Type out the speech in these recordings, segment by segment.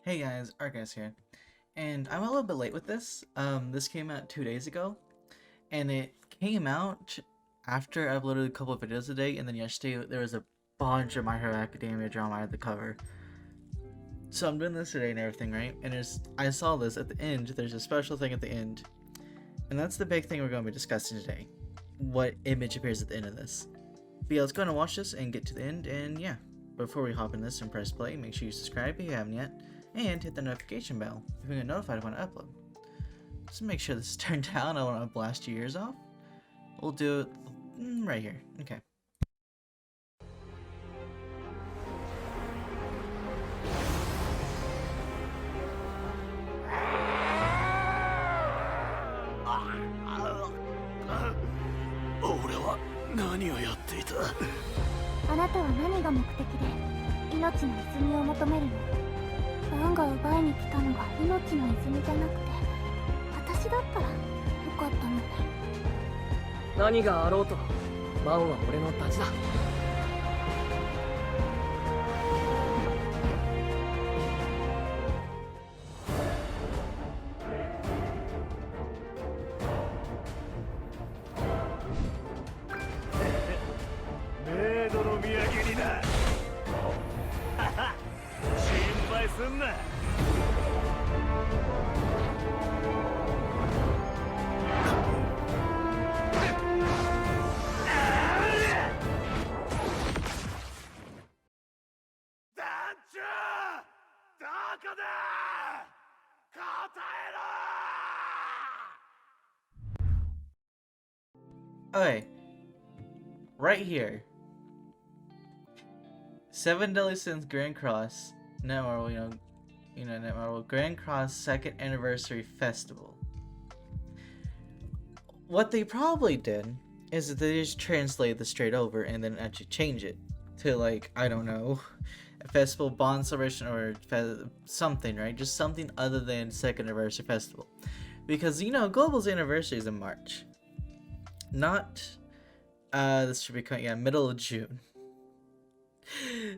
Hey guys, ArkhIce here, and I'm a little bit late with this. This came out 2 days ago, and it came out after I uploaded a couple of videos today, and then yesterday there was a bunch of My Hero Academia drama I had to cover. So I'm doing this today and everything, right? And I saw this at the end. There's a special thing at the end, and that's the big thing we're going to be discussing today. What image appears at the end of this? But yeah, let's go and watch this and get to the end. And yeah, before we hop in this and press play, make sure you subscribe if you haven't yet, and hit the notification bell if you get notified when I upload. Just make sure this is turned down. I want to blast your ears off. We'll do it right here. Okay.あなたは何が目的で命の泉を求めるの？バンが奪いに来たのが命の泉じゃなくて、私だったらよかったのに。何があろうと、バンは俺のダチだ。メイドの土産にだ。心配すんな。団長、どこだ。答えろ。 Okay. Right here. 7 Deadly Sins Grand Cross Net Marvel, Net Marvel Grand Cross 2nd Anniversary Festival. What they probably did is that they just translate this straight over and then actually change it to, like, I don't know, a festival bond celebration or something, right? Just something other than 2nd Anniversary Festival. Because, Global's anniversary is in March. Not, this should be middle of June.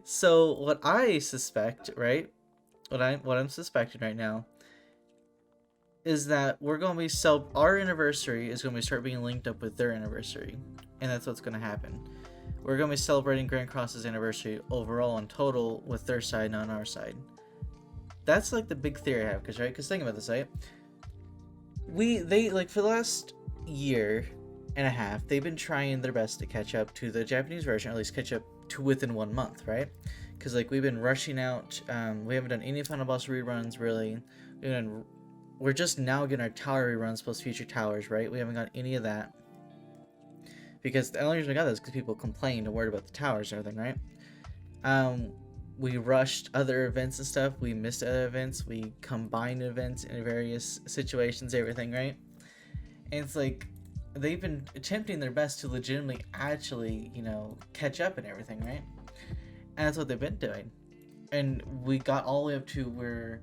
So what I suspect, right? What I'm suspecting right now is that we're going to be our anniversary is going to start being linked up with their anniversary, and that's what's going to happen. We're going to be celebrating Grand Cross's anniversary overall in total with their side, not our side. That's like the big theory I have, because think about this, right? They for the last year and a half, they've been trying their best to catch up to the Japanese version, or at least catch up to within 1 month, right? Because we've been rushing out. We haven't done any Final Boss reruns really. We're just now getting our tower reruns plus future towers, right? We haven't got any of that because the only reason we got that is because people complained and worried about the towers and everything, right? We rushed other events and stuff. We missed other events. We combined events in various situations, everything, right? And it's like, they've been attempting their best to legitimately actually, catch up and everything, right? And that's what they've been doing. And we got all the way up to we're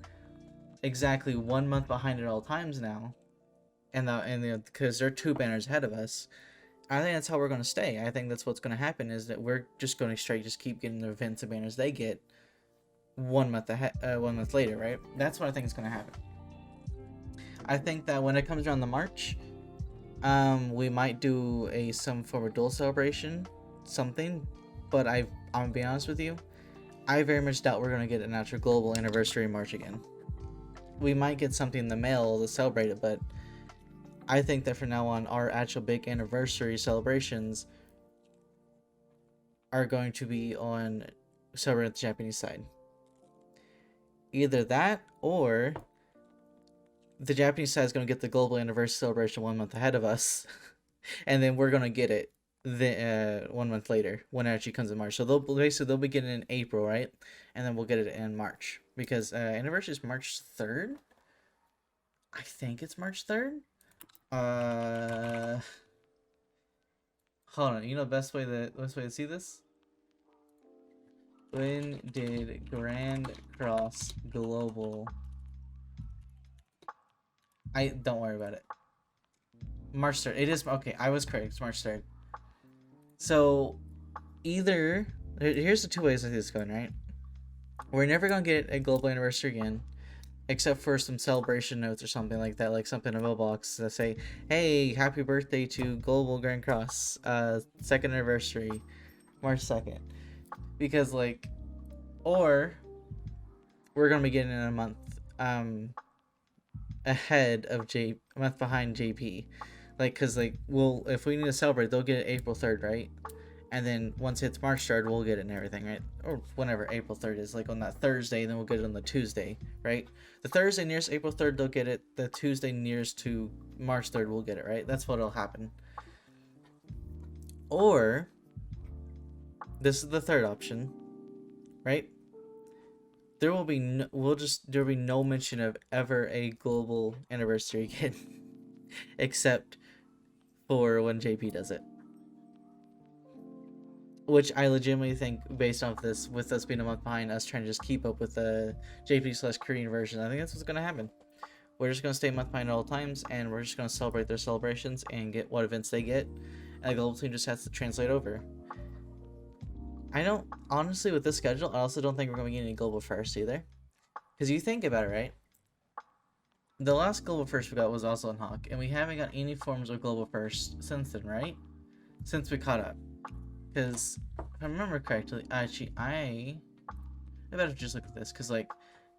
exactly 1 month behind at all times now. And because they're 2 banners ahead of us. I think that's how we're going to stay. I think that's what's going to happen, is that we're just going to just keep getting the events and banners they get 1 month ahead, 1 month later, right? That's what I think is going to happen. I think that when it comes around the March, we might do some form of dual celebration, something, but I'm gonna be honest with you, I very much doubt we're gonna get an actual global anniversary in March again. We might get something in the mail to celebrate it, but I think that from now on, our actual big anniversary celebrations are going to be on celebrating the Japanese side. Either that, or the Japanese side is going to get the global anniversary celebration 1 month ahead of us, and then we're going to get it 1 month later when it actually comes in March. So they'll be getting it in April, right? And then we'll get it in March, because anniversary is March 3rd. I think it's March 3rd. Hold on. You know the best way to see this? When did Grand Cross Global? Don't worry about it. March 3rd. It is okay. I was correct. It's March 3rd. So either here's the 2 ways I see this going, right? We're never gonna get a global anniversary again, except for some celebration notes or something like that, like something in a box that say, "Hey, happy birthday to Global Grand Cross, second anniversary, March 2nd." Because like, or we're gonna be getting in a month, ahead of a month behind JP, like, cause like, well, if we need to celebrate, they'll get it April 3rd, right? And then once it's March 3rd, we'll get it and everything, right? Or whenever April 3rd is, like on that Thursday, and then we'll get it on the Tuesday, right? The Thursday nearest April 3rd, they'll get it. The Tuesday nearest to March 3rd, we'll get it, right? That's what'll happen. Or, this is the third option, right? There will be there'll be no mention of ever a global anniversary again, except for when JP does it. Which I legitimately think, based off this, with us being a month behind, us trying to just keep up with the JP/Korean version, I think that's what's gonna happen. We're just gonna stay a month behind at all times, and we're just gonna celebrate their celebrations and get what events they get, and the global team just has to translate over. I don't, honestly, with this schedule, I also don't think we're gonna get any global first either. Because you think about it, right? The last global first we got was also on Hawk, and we haven't got any forms of global first since then, right? Since we caught up. Because, if I remember correctly, actually, I better just look at this, because, like,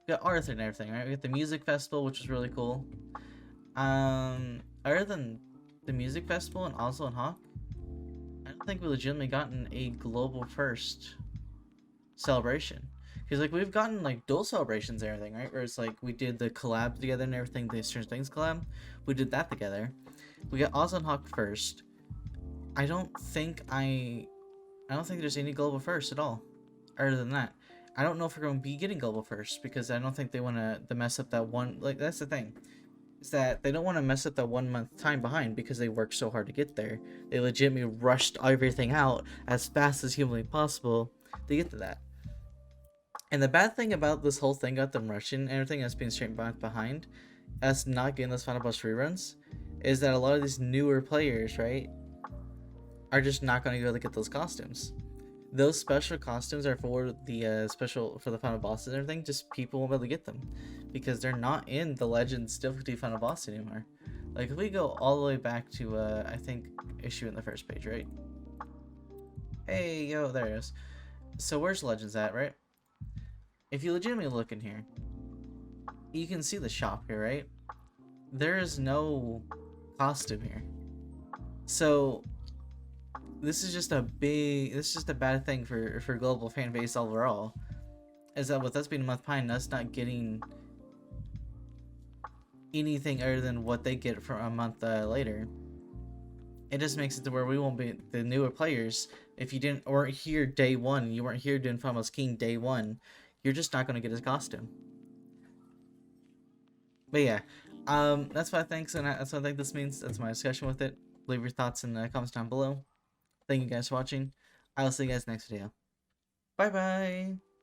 we got Arthur and everything, right? We got the music festival, which was really cool. Other than the music festival and also on Hawk, I don't think we legitimately gotten a global first celebration. Because, like, we've gotten, like, dual celebrations and everything, right? Where it's, like, we did the collab together and everything, the Stranger Things collab. We did that together. We got Oz and Hawk first. I don't think there's any global first at all. Other than that, I don't know if we're going to be getting global first, because I don't think they want to mess up that one. Like, that's the thing, is that they don't want to mess up that 1 month time behind, because they worked so hard to get there. They legitimately rushed everything out as fast as humanly possible to get to that. And the bad thing about this whole thing got them rushing and everything, us being straight back behind, us not getting those Final Boss reruns, is that a lot of these newer players, right, are just not going to be able to get those costumes. Those special costumes are for the for the Final Bosses and everything. Just people won't be able to get them because they're not in the Legends difficulty Final Boss anymore. Like, if we go all the way back to I think issue in the first page, right? Hey, yo, there it is. So where's Legends at, right? If you legitimately look in here, you can see the shop here, right? There is no costume here. So this is just a bad thing for global fan base overall. Is that with us being a month behind, us not getting anything other than what they get from a month later, it just makes it to where we won't be the newer players. If you weren't here day one, you weren't here doing Final King day one, you're just not gonna get his costume. But yeah, that's what I think. And that's what I think this means. That's my discussion with it. Leave your thoughts in the comments down below. Thank you guys for watching. I will see you guys next video. Bye bye.